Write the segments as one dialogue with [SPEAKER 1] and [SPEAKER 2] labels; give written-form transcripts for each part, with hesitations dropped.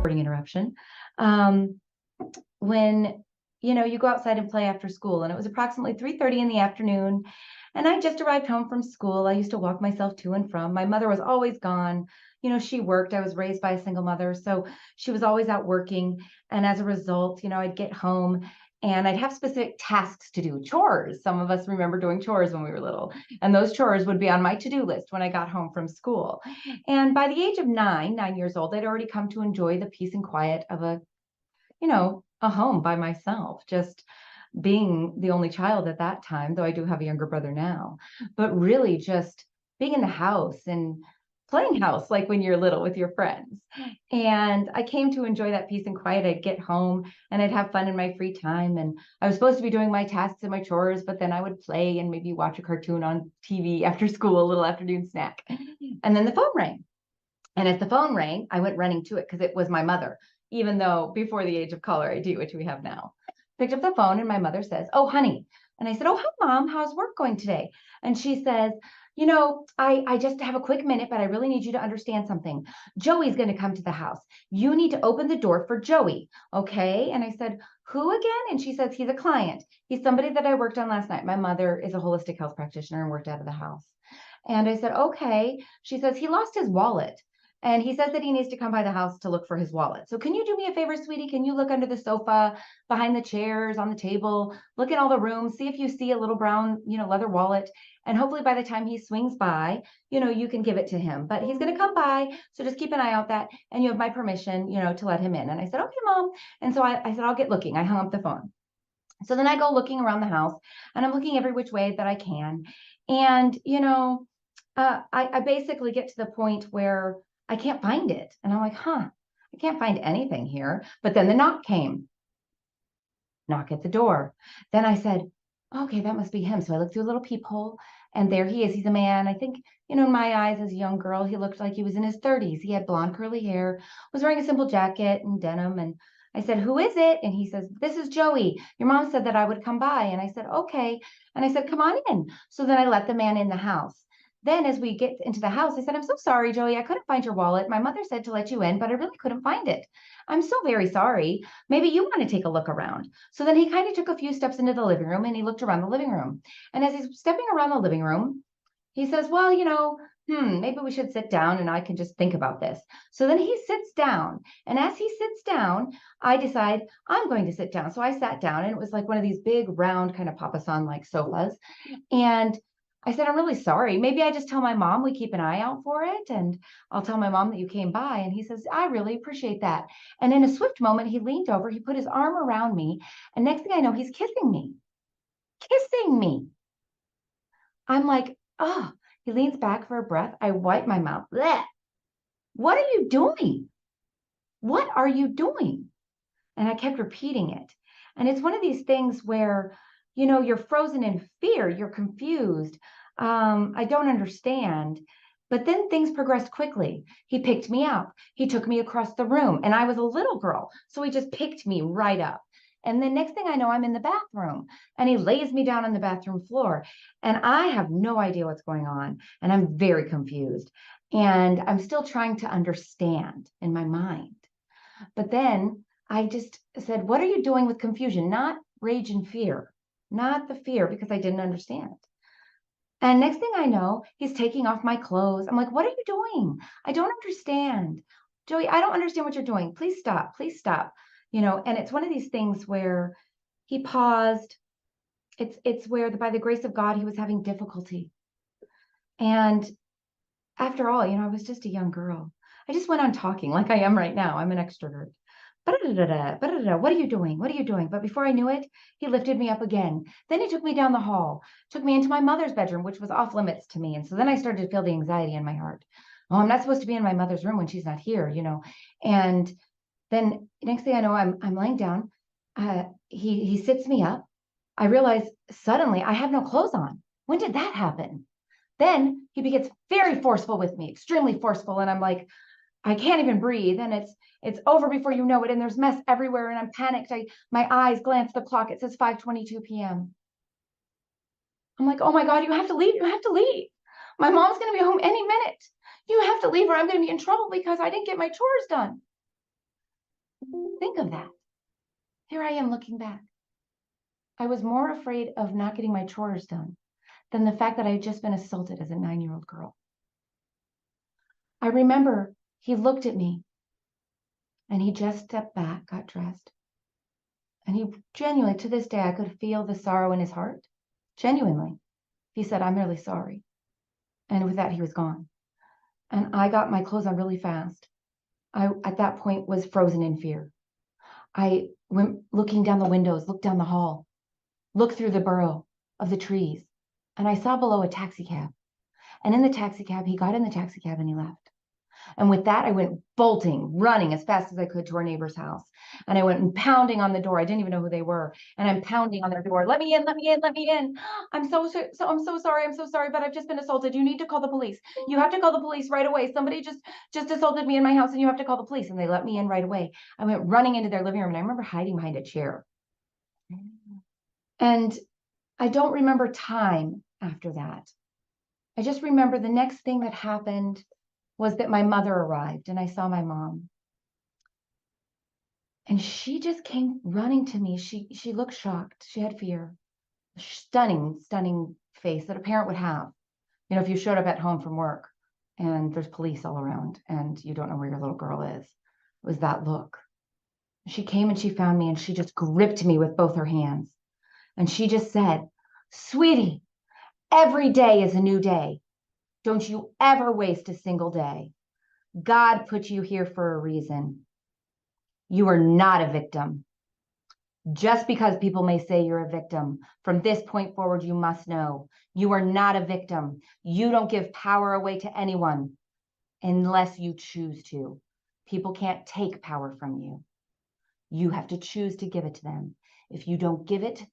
[SPEAKER 1] recording interruption. Um, when, you go outside and play after school, and it was approximately 3:30 in the afternoon, and I just arrived home from school. I used to walk myself to and from. My mother was always gone. She worked. I was raised by a single mother, so she was always out working. And as a result, I'd get home and I'd have specific tasks to do, chores. Some of us remember doing chores when we were little, and those chores would be on my to-do list when I got home from school. And by the age of 9 years old, I'd already come to enjoy the peace and quiet of a home by myself, just being the only child at that time, though I do have a younger brother now, but really just being in the house and playing house like when you're little with your friends. And I came to enjoy that peace and quiet. I'd get home and I'd have fun in my free time. And I was supposed to be doing my tasks and my chores, but then I would play and maybe watch a cartoon on TV after school, a little afternoon snack. And then the phone rang. And as the phone rang, I went running to it because it was my mother, even though before the age of caller ID, which we have now. Picked up the phone and my mother says, "Oh, honey." And I said, "Oh, hi, Mom. How's work going today?" And she says, I just have a quick minute, but I really need you to understand something. Joey's going to come to the house. You need to open the door for Joey. Okay. And I said, "Who again?" And she says, "He's a client. He's somebody that I worked on last night." My mother is a holistic health practitioner and worked out of the house. And I said, "Okay." She says, "He lost his wallet. And he says that he needs to come by the house to look for his wallet. So can you do me a favor, sweetie? Can you look under the sofa, behind the chairs, on the table, look in all the rooms, see if you see a little brown, leather wallet. And hopefully by the time he swings by, you can give it to him. But he's going to come by. So just keep an eye out that, and you have my permission, to let him in." And I said, "Okay, Mom." And so I said, "I'll get looking." I hung up the phone. So then I go looking around the house and I'm looking every which way that I can. And, I basically get to the point where I can't find it. And I'm like, I can't find anything here. But then the knock came. Knock at the door. Then I said, "Okay, that must be him." So I looked through a little peephole and there he is. He's a man. I think, in my eyes as a young girl, he looked like he was in his 30s. He had blonde curly hair, was wearing a simple jacket and denim. And I said, "Who is it?" And he says, "This is Joey. Your mom said that I would come by." And I said, "Okay." And I said, "Come on in." So then I let the man in the house. Then as we get into the house, I said, "I'm so sorry, Joey. I couldn't find your wallet. My mother said to let you in, but I really couldn't find it. I'm so very sorry. Maybe you want to take a look around." So then he kind of took a few steps into the living room and he looked around the living room. And as he's stepping around the living room, he says, "Well, maybe we should sit down and I can just think about this." So then he sits down. And as he sits down, I decide I'm going to sit down. So I sat down and it was like one of these big round kind of papasan like sofas. And I said, "I'm really sorry. Maybe I just tell my mom we keep an eye out for it. And I'll tell my mom that you came by." And he says, "I really appreciate that." And in a swift moment, he leaned over, he put his arm around me. And next thing I know, he's kissing me, kissing me. I'm like, oh, he leans back for a breath. I wipe my mouth. Blech. "What are you doing? What are you doing?" And I kept repeating it. And it's one of these things where, you're frozen in fear, you're confused. I don't understand. But then things progressed quickly. He picked me up. He took me across the room, and I was a little girl. So he just picked me right up. And then next thing I know, I'm in the bathroom and he lays me down on the bathroom floor. And I have no idea what's going on. And I'm very confused. And I'm still trying to understand in my mind. But then I just said, "What are you doing?" with confusion, not rage and fear, not the fear, because I didn't understand. And next thing I know, he's taking off my clothes. I'm like, "What are you doing? I don't understand. Joey, I don't understand what you're doing. Please stop. Please stop." And it's one of these things where he paused. It's where by the grace of God, he was having difficulty. And after all, I was just a young girl. I just went on talking like I am right now. I'm an extrovert. What are you doing? What are you doing? But before I knew it, he lifted me up again. Then he took me down the hall, took me into my mother's bedroom, which was off limits to me. And so then I started to feel the anxiety in my heart. Oh, I'm not supposed to be in my mother's room when she's not here, And then next thing I know, I'm laying down. He sits me up. I realize suddenly I have no clothes on. When did that happen? Then he gets very forceful with me, extremely forceful. And I'm like, I can't even breathe. And it's over before you know it. And there's mess everywhere. And I'm panicked. My eyes glance at the clock. It says 5:22 p.m. I'm like, "Oh my God, you have to leave. You have to leave. My mom's going to be home any minute. You have to leave or I'm going to be in trouble because I didn't get my chores done." Think of that. Here I am looking back. I was more afraid of not getting my chores done than the fact that I had just been assaulted as a 9-year-old girl. I remember he looked at me and he just stepped back, got dressed. And he genuinely, to this day, I could feel the sorrow in his heart. Genuinely. He said, "I'm really sorry." And with that, he was gone. And I got my clothes on really fast. I, at that point, was frozen in fear. I went looking down the windows, looked down the hall, looked through the burrow of the trees, and I saw below a taxi cab. And in the taxi cab, he got in the taxi cab and he left. And with that, I went bolting, running as fast as I could to our neighbor's house. And I went pounding on the door. I didn't even know who they were. And I'm pounding on their door. "Let me in, let me in, let me in. I'm so sorry, but I've just been assaulted. You need to call the police. You have to call the police right away. Somebody just assaulted me in my house and you have to call the police." And they let me in right away. I went running into their living room and I remember hiding behind a chair. And I don't remember time after that. I just remember the next thing that happened was that my mother arrived and I saw my mom. And she just came running to me. She looked shocked. She had fear. A stunning face that a parent would have. You know, if you showed up at home from work and there's police all around and you don't know where your little girl is. It was that look. She came and she found me and she just gripped me with both her hands. And she just said, "Sweetie, every day is a new day. Don't you ever waste a single day. God put you here for a reason. You are not a victim. Just because people may say you're a victim, from this point forward, you must know you are not a victim. You don't give power away to anyone unless you choose to. People can't take power from you. You have to choose to give it to them. If you don't give it,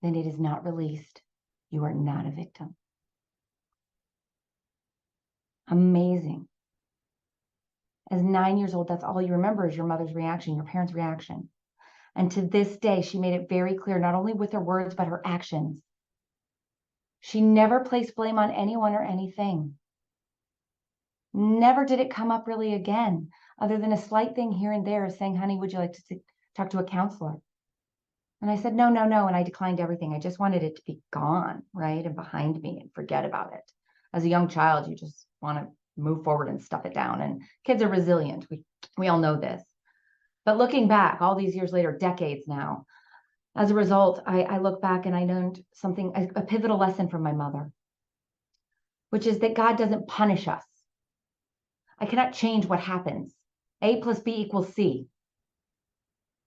[SPEAKER 1] then it is not released. You are not a victim." Amazing. As 9 years old, that's all you remember is your mother's reaction, your parents' reaction. And to this day, she made it very clear, not only with her words, but her actions. She never placed blame on anyone or anything. Never did it come up really again, other than a slight thing here and there saying, "Honey, would you like to talk to a counselor?" And I said, no. And I declined everything. I just wanted it to be gone, right? And behind me and forget about it. As a young child, you just want to move forward and stuff it down. And kids are resilient. We all know this. But looking back all these years later, decades now, as a result, I look back and I learned something, a pivotal lesson from my mother, which is that God doesn't punish us. I cannot change what happens. A plus B equals C.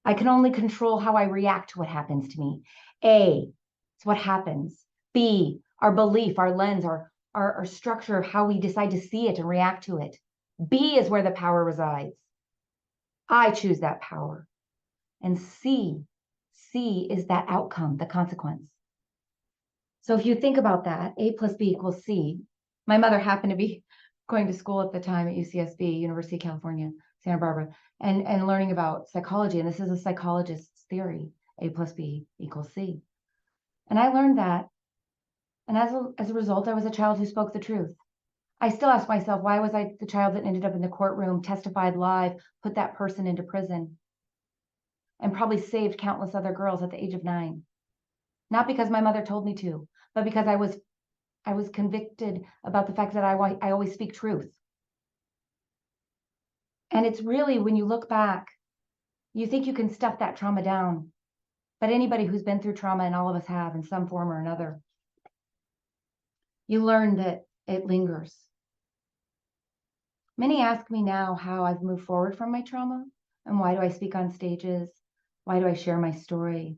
[SPEAKER 1] I can only control how I react to what happens to me. A is what happens. B, our belief, our lens, our structure of how we decide to see it and react to it. B is where the power resides. I choose that power. And C is that outcome, the consequence. So if you think about that, A plus B equals C. My mother happened to be going to school at the time at UCSB, University of California, Santa Barbara, and learning about psychology. And this is a psychologist's theory, A plus B equals C. And I learned that. And as a result, I was a child who spoke the truth. I still ask myself, why was I the child that ended up in the courtroom, testified live, put that person into prison, and probably saved countless other girls at the age of 9? Not because my mother told me to, but because I was convicted about the fact that I always speak truth. And it's really, when you look back, you think you can stuff that trauma down. But anybody who's been through trauma, and all of us have in some form or another, you learn that it lingers. Many ask me now how I've moved forward from my trauma and why do I speak on stages? Why do I share my story?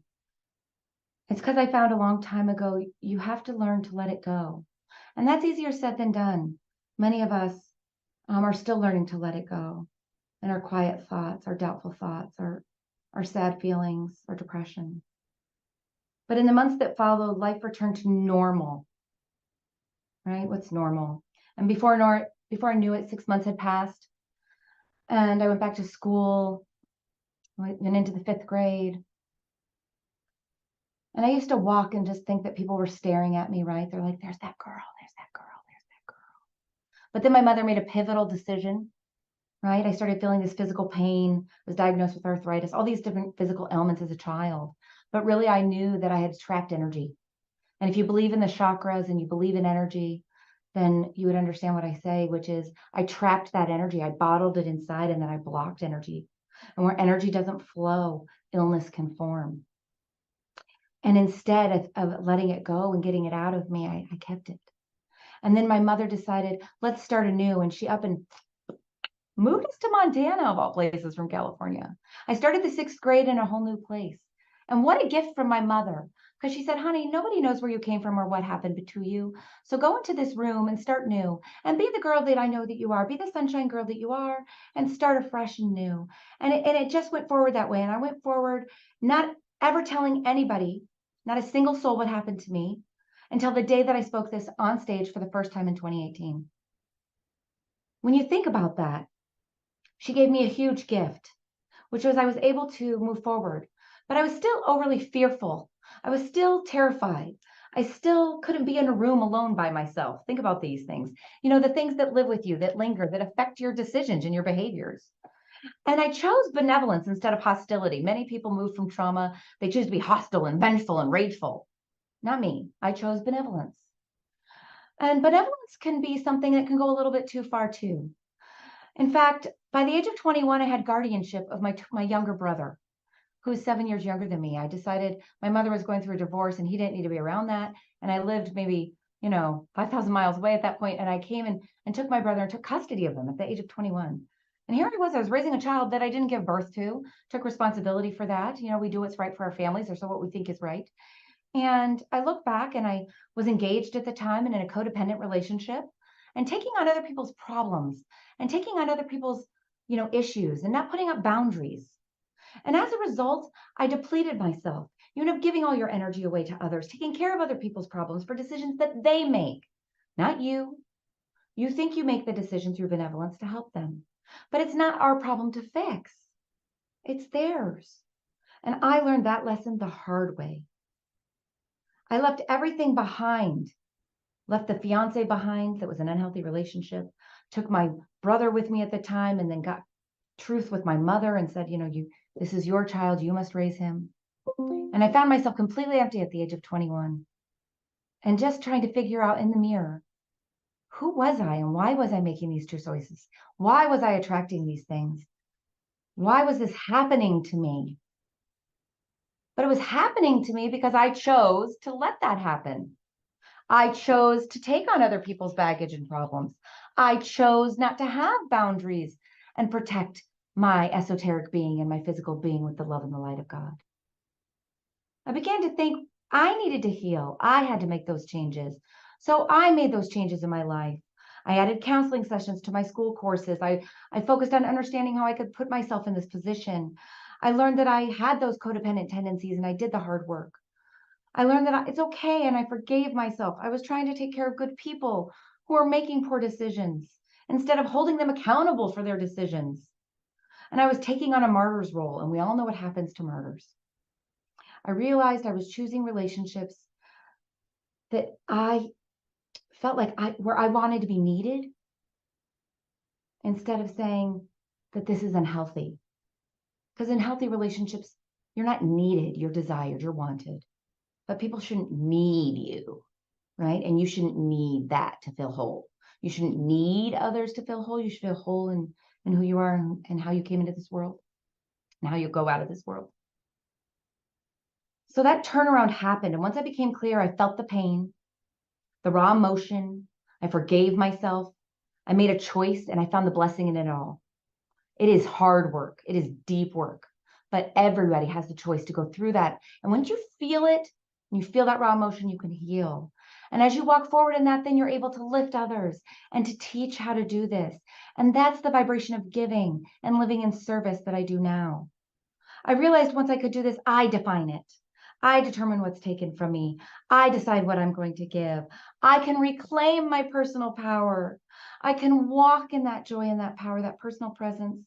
[SPEAKER 1] It's because I found a long time ago, you have to learn to let it go. And that's easier said than done. Many of us are still learning to let it go. And our quiet thoughts, our doubtful thoughts, our sad feelings, our depression. But in the months that followed, life returned to normal. Right? What's normal? And before I knew it, 6 months had passed. And I went back to school, went into the 5th grade. And I used to walk and just think that people were staring at me, right? They're like, "There's that girl, there's that girl, there's that girl." But then my mother made a pivotal decision. right? I started feeling this physical pain, was diagnosed with arthritis, all these different physical ailments as a child. But really, I knew that I had trapped energy. And if you believe in the chakras and you believe in energy, then you would understand what I say, which is I trapped that energy. I bottled it inside and then I blocked energy. And where energy doesn't flow, illness can form. And instead of letting it go and getting it out of me, I kept it. And then my mother decided, let's start anew. And she up and moved us to Montana, of all places, from California. I started the 6th grade in a whole new place. And what a gift from my mother, because she said, honey, nobody knows where you came from or what happened to you. So go into this room and start new and be the girl that I know that you are. Be the sunshine girl that you are and start afresh and new. And it just went forward that way. And I went forward, not ever telling anybody, not a single soul, what happened to me until the day that I spoke this on stage for the first time in 2018. When you think about that, she gave me a huge gift, which was I was able to move forward, but I was still overly fearful. I was still terrified. I still couldn't be in a room alone by myself. Think about these things, the things that live with you, that linger, that affect your decisions and your behaviors. And I chose benevolence instead of hostility. Many people move from trauma. They choose to be hostile and vengeful and rageful. Not me. I chose benevolence. And benevolence can be something that can go a little bit too far too. In fact, by the age of 21, I had guardianship of my younger brother, who's 7 years younger than me. I decided my mother was going through a divorce and he didn't need to be around that. And I lived maybe, 5,000 miles away at that point. And I came and took my brother and took custody of him at the age of 21. And here I was raising a child that I didn't give birth to, took responsibility for that. We do what's right for our families, or so what we think is right. And I look back and I was engaged at the time and in a codependent relationship and taking on other people's problems and taking on other people's, issues and not putting up boundaries. And as a result, I depleted myself. You end up giving all your energy away to others, taking care of other people's problems for decisions that they make, not you. You think you make the decision through benevolence to help them, but it's not our problem to fix. It's theirs. And I learned that lesson the hard way. I left everything behind, left the fiance behind that was an unhealthy relationship, took my brother with me at the time, and then got truth with my mother and said, this is your child, you must raise him. And I found myself completely empty at the age of 21 and just trying to figure out in the mirror, who was I and why was I making these two choices? Why was I attracting these things? Why was this happening to me? But it was happening to me because I chose to let that happen. I chose to take on other people's baggage and problems. I chose not to have boundaries and protect my esoteric being and my physical being with the love and the light of God. I began to think I needed to heal. I had to make those changes. So I made those changes in my life. I added counseling sessions to my school courses. I focused on understanding how I could put myself in this position. I learned that I had those codependent tendencies and I did the hard work. I learned that it's okay and I forgave myself. I was trying to take care of good people who are making poor decisions instead of holding them accountable for their decisions. And I was taking on a martyr's role, and we all know what happens to martyrs. I realized I was choosing relationships that I felt like where I wanted to be needed instead of saying that this is unhealthy. Because in healthy relationships, you're not needed, you're desired, you're wanted. But people shouldn't need you, right? And you shouldn't need that to feel whole. You shouldn't need others to feel whole. You should feel whole in who you are and how you came into this world and how you go out of this world. So that turnaround happened. And once I became clear, I felt the pain, the raw emotion. I forgave myself. I made a choice and I found the blessing in it all. It is hard work. It is deep work, but everybody has the choice to go through that. And once you feel it, and you feel that raw emotion, you can heal. And as you walk forward in that, then you're able to lift others and to teach how to do this. And that's the vibration of giving and living in service that I do now. I realized once I could do this, I define it. I determine what's taken from me. I decide what I'm going to give. I can reclaim my personal power. I can walk in that joy and that power, that personal presence,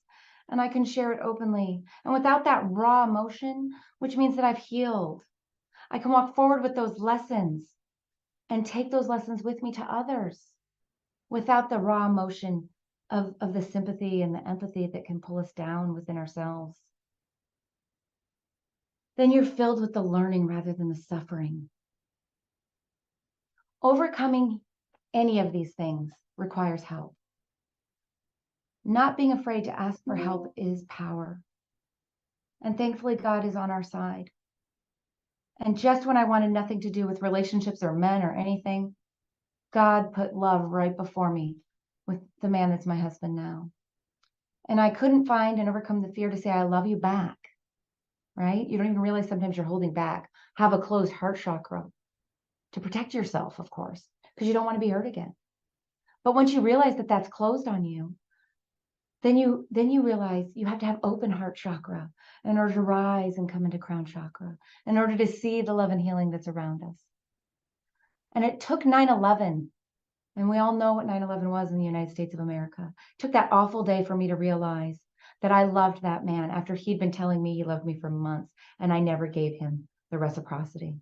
[SPEAKER 1] and I can share it openly. And without that raw emotion, which means that I've healed, I can walk forward with those lessons and take those lessons with me to others without the raw emotion of the sympathy and the empathy that can pull us down within ourselves, then you're filled with the learning rather than the suffering. Overcoming any of these things requires help. Not being afraid to ask for help is power. And thankfully, God is on our side. And just when I wanted nothing to do with relationships or men or anything, God put love right before me with the man that's my husband now. And I couldn't find and overcome the fear to say, I love you back, right? You don't even realize sometimes you're holding back. Have a closed heart chakra to protect yourself, of course, because you don't want to be hurt again. But once you realize that that's closed on you, then you realize you have to have open heart chakra in order to rise and come into crown chakra, in order to see the love and healing that's around us. And it took 9/11, and we all know what 9/11 was in the United States of America. It took that awful day for me to realize that I loved that man after he'd been telling me he loved me for months, and I never gave him the reciprocity.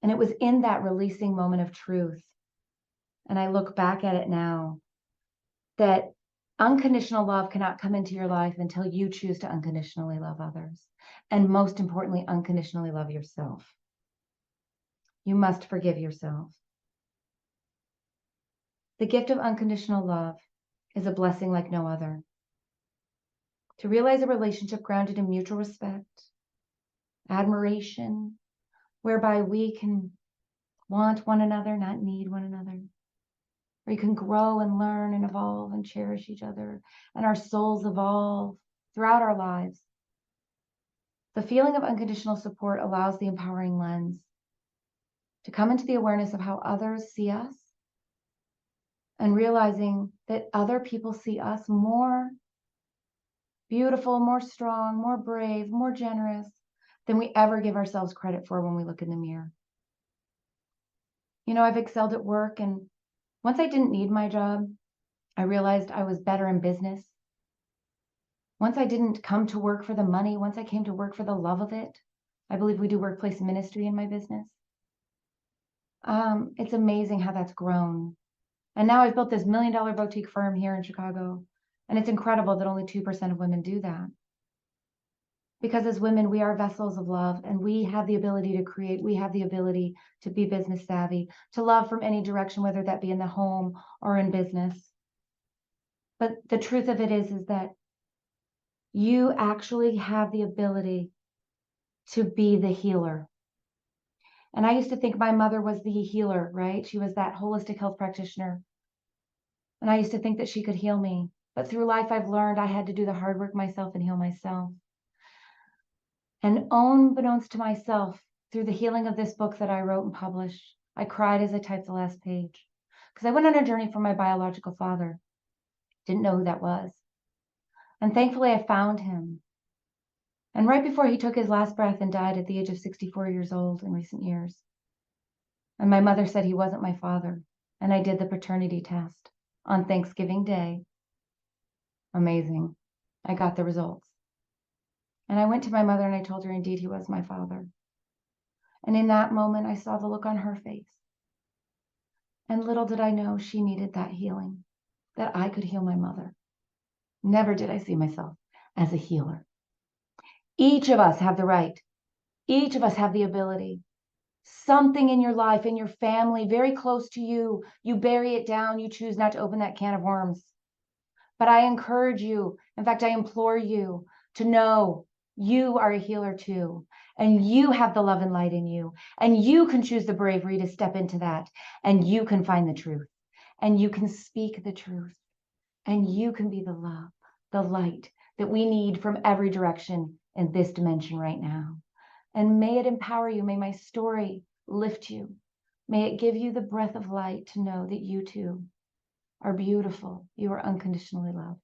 [SPEAKER 1] And it was in that releasing moment of truth, and I look back at it now, that unconditional love cannot come into your life until you choose to unconditionally love others. And most importantly, unconditionally love yourself. You must forgive yourself. The gift of unconditional love is a blessing like no other. To realize a relationship grounded in mutual respect, admiration, whereby we can want one another, not need one another. Where you can grow and learn and evolve and cherish each other, and our souls evolve throughout our lives. The feeling of unconditional support allows the empowering lens to come into the awareness of how others see us, and realizing that other people see us more beautiful, more strong, more brave, more generous than we ever give ourselves credit for when we look in the mirror. You know, I've excelled at work, and once I didn't need my job, I realized I was better in business. Once I didn't come to work for the money, once I came to work for the love of it. I believe we do workplace ministry in my business. It's amazing how that's grown. And now I've built this $1 million boutique firm here in Chicago. And it's incredible that only 2% of women do that. Because as women, we are vessels of love, and we have the ability to create. We have the ability to be business savvy, to love from any direction, whether that be in the home or in business. But the truth of it is that you actually have the ability to be the healer. And I used to think my mother was the healer, right? She was that holistic health practitioner. And I used to think that she could heal me. But through life, I've learned I had to do the hard work myself and heal myself. And unbeknownst to myself, through the healing of this book that I wrote and published, I cried as I typed the last page. Because I went on a journey for my biological father. Didn't know who that was. And thankfully, I found him. And right before he took his last breath and died at the age of 64 years old in recent years. And my mother said he wasn't my father. And I did the paternity test on Thanksgiving Day. Amazing. I got the results. And I went to my mother and I told her indeed he was my father. And in that moment, I saw the look on her face. And little did I know she needed that healing, that I could heal my mother. Never did I see myself as a healer. Each of us have the right. Each of us have the ability. Something in your life, in your family, very close to you, you bury it down, you choose not to open that can of worms. But I encourage you, in fact, I implore you to know you are a healer too. And you have the love and light in you. And you can choose the bravery to step into that. And you can find the truth. And you can speak the truth. And you can be the love, the light that we need from every direction in this dimension right now. And may it empower you. May my story lift you. May it give you the breath of light to know that you too are beautiful. You are unconditionally loved.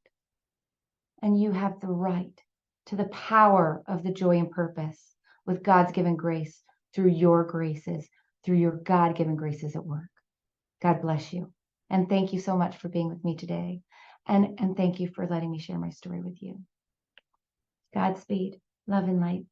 [SPEAKER 1] And you have the right to the power of the joy and purpose with God's given grace through your graces, through your God-given graces at work. God bless you. And thank you so much for being with me today. And thank you for letting me share my story with you. Godspeed, love and light.